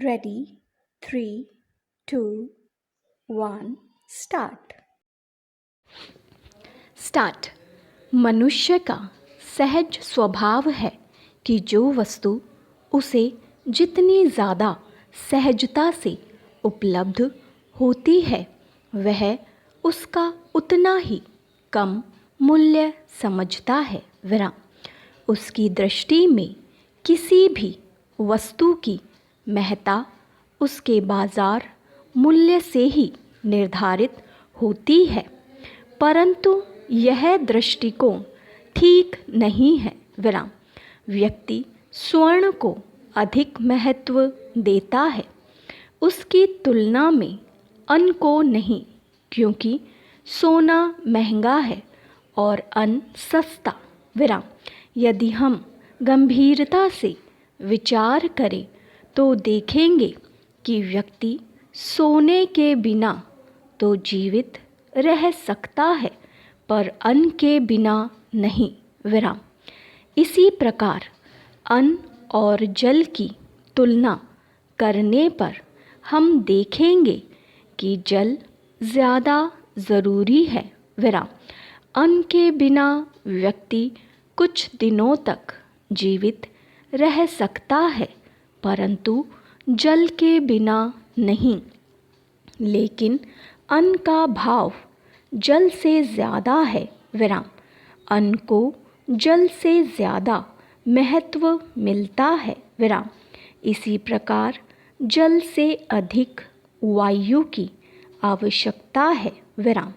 Ready? 3, 2, 1, start. Start. मनुष्य का सहज स्वभाव है कि जो वस्तु उसे जितनी ज़्यादा सहजता से उपलब्ध होती है वह उसका उतना ही कम मूल्य समझता है। विराम। उसकी दृष्टि में किसी भी वस्तु की महत्ता उसके बाजार मूल्य से ही निर्धारित होती है, परंतु यह दृष्टिकोण ठीक नहीं है। विराम। व्यक्ति स्वर्ण को अधिक महत्व देता है उसकी तुलना में अन्न को नहीं, क्योंकि सोना महंगा है और अन्न सस्ता। विराम। यदि हम गंभीरता से विचार करें तो देखेंगे कि व्यक्ति सोने के बिना तो जीवित रह सकता है पर अन्न के बिना नहीं। विराम। इसी प्रकार अन्न और जल की तुलना करने पर हम देखेंगे कि जल ज़्यादा ज़रूरी है। विराम। अन्न के बिना व्यक्ति कुछ दिनों तक जीवित रह सकता है, परंतु जल के बिना नहीं। लेकिन अन्न का भाव जल से ज़्यादा है। विराम। अन्न को जल से ज़्यादा महत्व मिलता है। विराम। इसी प्रकार जल से अधिक वायु की आवश्यकता है। विराम।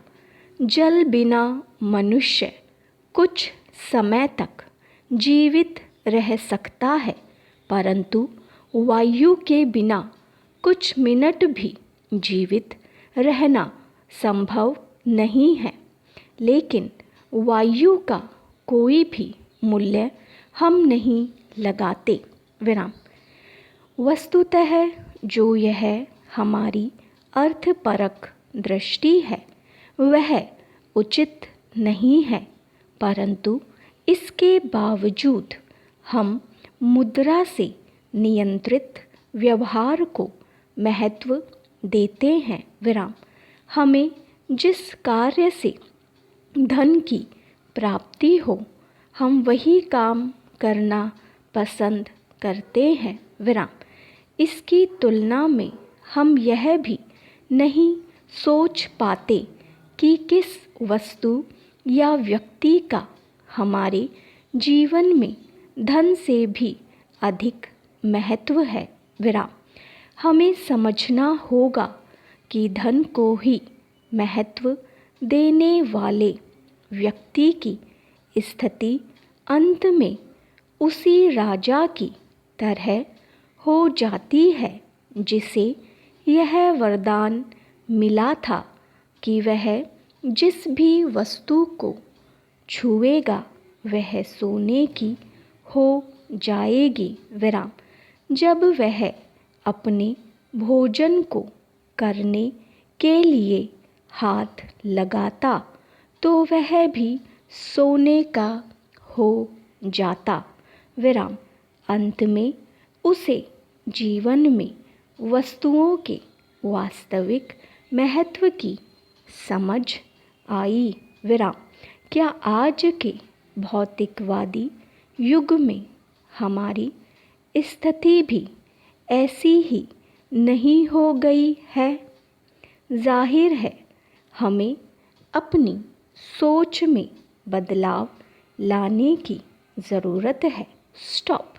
जल बिना मनुष्य कुछ समय तक जीवित रह सकता है, परंतु वायु के बिना कुछ मिनट भी जीवित रहना संभव नहीं है। लेकिन वायु का कोई भी मूल्य हम नहीं लगाते। विराम। वस्तुतः जो यह हमारी अर्थपरक दृष्टि है वह उचित नहीं है, परंतु इसके बावजूद हम मुद्रा से नियंत्रित व्यवहार को महत्व देते हैं। विराम। हमें जिस कार्य से धन की प्राप्ति हो हम वही काम करना पसंद करते हैं। विराम। इसकी तुलना में हम यह भी नहीं सोच पाते कि किस वस्तु या व्यक्ति का हमारे जीवन में धन से भी अधिक महत्व है। विराम। हमें समझना होगा कि धन को ही महत्व देने वाले व्यक्ति की स्थिति अंत में उसी राजा की तरह हो जाती है जिसे यह वरदान मिला था कि वह जिस भी वस्तु को छुएगा वह सोने की हो जाएगी। विराम। जब वह अपने भोजन को करने के लिए हाथ लगाता तो वह भी सोने का हो जाता। विराम। अंत में उसे जीवन में वस्तुओं के वास्तविक महत्व की समझ आई। विराम। क्या आज के भौतिकवादी युग में हमारी स्थिति भी ऐसी ही नहीं हो गई है? जाहिर है हमें अपनी सोच में बदलाव लाने की ज़रूरत है। स्टॉप।